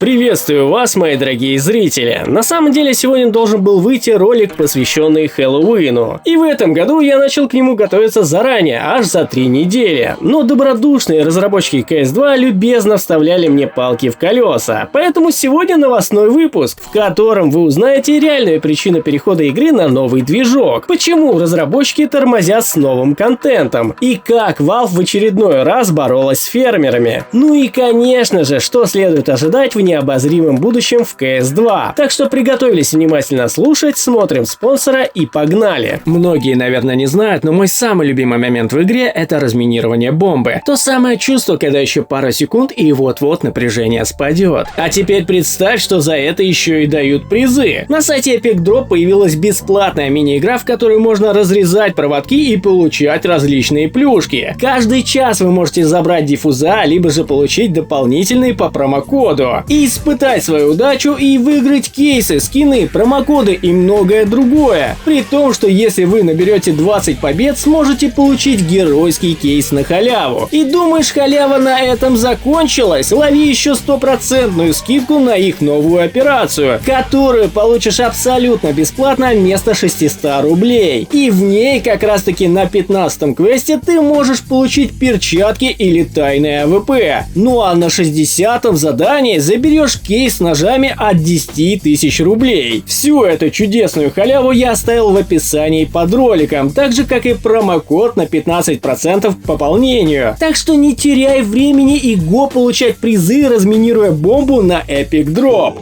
Приветствую вас, мои дорогие зрители! На самом деле, сегодня должен был выйти ролик, посвященный Хэллоуину. И в этом году я начал к нему готовиться заранее, аж за 3 недели. Но добродушные разработчики CS2 любезно вставляли мне палки в колеса. Поэтому сегодня новостной выпуск, в котором вы узнаете реальную причину перехода игры на новый движок. Почему разработчики тормозят с новым контентом. И как Valve в очередной раз боролась с фермерами. Ну и конечно же, что следует ожидать в необозримом будущем в CS2. Так что приготовились внимательно слушать, смотрим спонсора и погнали. Многие, наверное, не знают, но мой самый любимый момент в игре — это разминирование бомбы. То самое чувство, когда еще пара секунд и вот-вот напряжение спадет. А теперь представь, что за это еще и дают призы. На сайте Epic Drop появилась бесплатная мини-игра, в которой можно разрезать проводки и получать различные плюшки. Каждый час вы можете забрать диффуза, либо же получить дополнительные по промокоду. И испытать свою удачу и выиграть кейсы, скины, промокоды и многое другое. При том, что если вы наберете 20 побед, сможете получить геройский кейс на халяву. И думаешь, халява на этом закончилась? Лови еще 100% скидку на их новую операцию, которую получишь абсолютно бесплатно вместо 600 рублей. И в ней как раз таки на 15-м квесте ты можешь получить перчатки или тайное АВП. Ну а на 60-м задании заберешь кейс с ножами от 10 тысяч рублей. Всю эту чудесную халяву я оставил в описании под роликом, так же как и промокод на 15% к пополнению. Так что не теряй времени и го получать призы, разминируя бомбу на Epic Drop.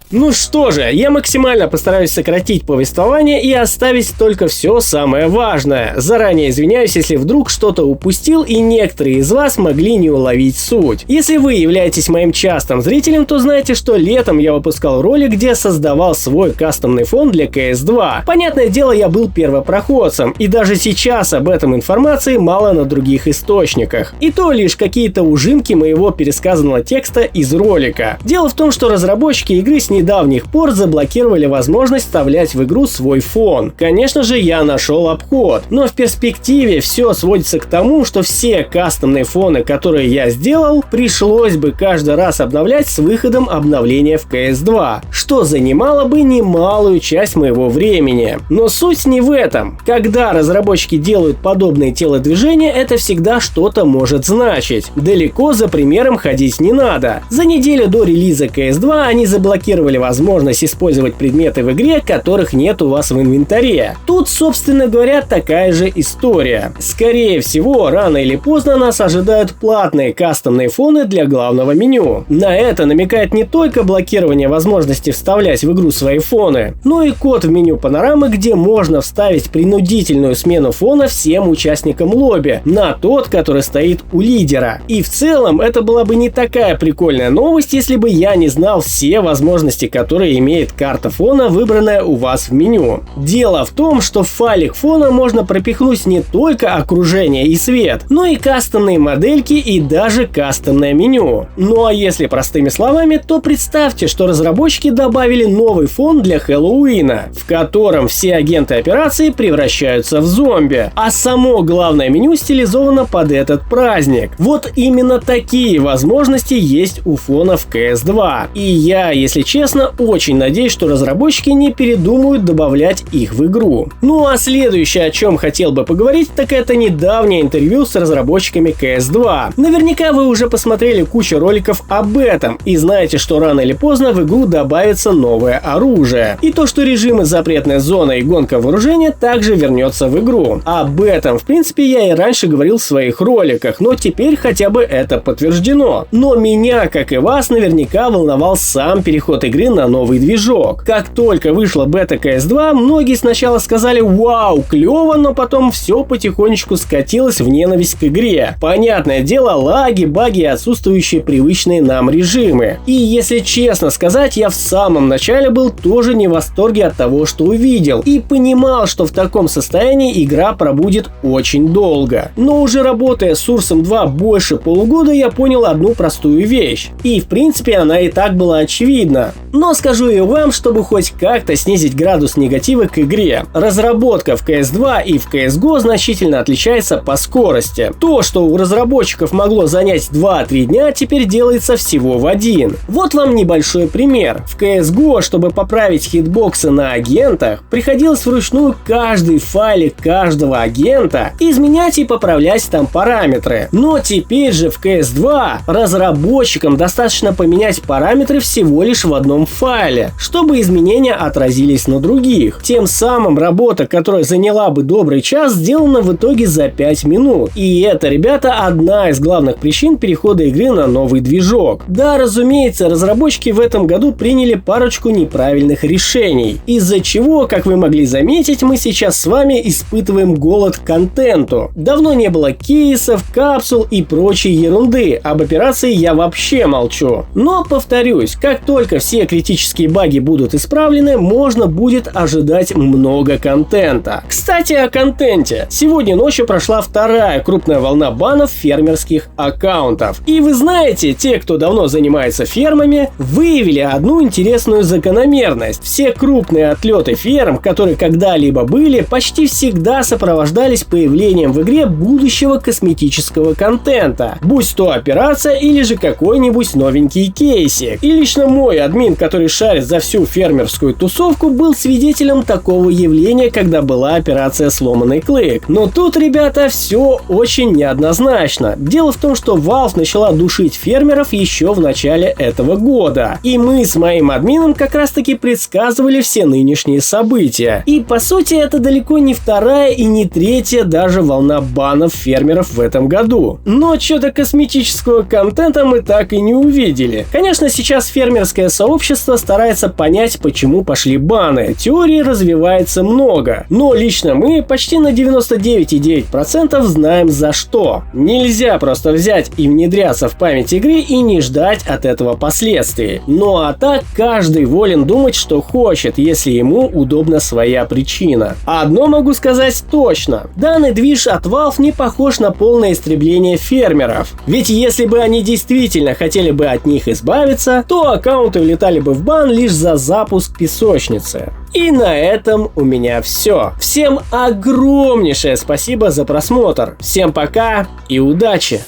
Ну что же, я максимально постараюсь сократить повествование и оставить только все самое важное. Заранее извиняюсь, если вдруг что-то упустил и некоторые из вас могли не уловить суть. Если вы являетесь моим частым зрителем, то знаете, что летом я выпускал ролик, где создавал свой кастомный фон для CS2. Понятное дело, я был первопроходцем, и даже сейчас об этом информации мало на других источниках. И то лишь какие-то ужимки моего пересказанного текста из ролика. Дело в том, что разработчики игры с недавних пор заблокировали возможность вставлять в игру свой фон. Конечно же, я нашел обход, но в перспективе все сводится к тому, что все кастомные фоны, которые я сделал, пришлось бы каждый раз обновлять с выходом обновления в CS2, что занимало бы немалую часть моего времени. Но суть не в этом. Когда разработчики делают подобные телодвижения, это всегда что-то может значить. Далеко за примером ходить не надо. За неделю до релиза CS2 они заблокировали возможность использовать предметы в игре, которых нет у вас в инвентаре. Тут, собственно говоря, такая же история. Скорее всего, рано или поздно нас ожидают платные кастомные фоны для главного меню. На это намекает не только блокирование возможности вставлять в игру свои фоны, но и код в меню панорамы, где можно вставить принудительную смену фона всем участникам лобби на тот, который стоит у лидера. И в целом это была бы не такая прикольная новость, если бы я не знал все возможности, которые имеет карта фона, выбранная у вас в меню. Дело в том, что в файлик фона можно пропихнуть не только окружение и свет, но и кастомные модельки и даже кастомное меню. Ну а если простыми словами, то представьте, что разработчики добавили новый фон для Хэллоуина, в котором все агенты операции превращаются в зомби, а само главное меню стилизовано под этот праздник. Вот именно такие возможности есть у фона в CS2. И я, если честно, очень надеюсь, что разработчики не передумают добавлять их в игру. Ну а следующее, о чем хотел бы поговорить, так это недавнее интервью с разработчиками CS2. Наверняка вы уже посмотрели кучу роликов об этом и знаете, что рано или поздно в игру добавится новое оружие. И то, что режимы запретная зона и гонка вооружения также вернется в игру. Об этом, в принципе, я и раньше говорил в своих роликах, но теперь хотя бы это подтверждено. Но меня, как и вас, наверняка волновал сам переход игры на новый движок. Как только вышла бета CS2, многие сначала сказали: вау, клево, но потом все потихонечку скатилось в ненависть к игре. Понятное дело, лаги, баги и отсутствующие привычные нам режимы. И если честно сказать, я в самом начале был тоже не в восторге от того, что увидел, и понимал, что в таком состоянии игра пробудет очень долго. Но уже работая с Source 2 больше полугода, я понял одну простую вещь. И в принципе она и так была очевидна. Но скажу и вам, чтобы хоть как-то снизить градус негатива к игре. Разработка в CS2 и в CSGO значительно отличается по скорости. То, что у разработчиков могло занять 2-3 дня, теперь делается всего в один. Вот вам небольшой пример. В CSGO, чтобы поправить хитбоксы на агентах, приходилось вручную каждый файлик каждого агента изменять и поправлять там параметры. Но теперь же в CS2 разработчикам достаточно поменять параметры всего лишь в одном файле, чтобы изменения отразились на других. Тем самым работа, которая заняла бы добрый час, сделана в итоге за 5 минут. И это, ребята, одна из главных причин перехода игры на новый движок. Да, разумеется, разработчики в этом году приняли парочку неправильных решений, из-за чего, как вы могли заметить, мы сейчас с вами испытываем голод к контенту. Давно не было кейсов, капсул и прочей ерунды, об операции я вообще молчу. Но, повторюсь, как только все критические баги будут исправлены, можно будет ожидать много контента. Кстати, о контенте. Сегодня ночью прошла вторая крупная волна банов фермерских аккаунтов. И вы знаете, те, кто давно занимается фермами, выявили одну интересную закономерность. Все крупные отлеты ферм, которые когда-либо были, почти всегда сопровождались появлением в игре будущего косметического контента. Будь то операция или же какой-нибудь новенький кейсик. И лично мой админ, который шарит за всю фермерскую тусовку, был свидетелем такого явления, когда была операция «Сломанный клык». Но тут, ребята, все очень неоднозначно. Дело в том, что Valve начала душить фермеров еще в начале этого года. И мы с моим админом как раз таки предсказывали все нынешние события. И по сути это далеко не вторая и не третья даже волна банов фермеров в этом году. Но что-то косметического контента мы так и не увидели. Конечно, сейчас фермерское сообщество старается понять, почему пошли баны. Теорий развивается много. Но лично мы почти на 99,9% знаем за что. Нельзя просто взять и внедряться в память игры и не ждать от этого последствий. Ну а так каждый волен думать, что хочет, если ему удобна своя причина. Одно могу сказать точно. Данный движ от Valve не похож на полное истребление фермеров. Ведь если бы они действительно хотели бы от них избавиться, то аккаунты улетали бы в бан лишь за запуск песочницы. И на этом у меня все. Всем огромнейшее спасибо за просмотр. Всем пока и удачи!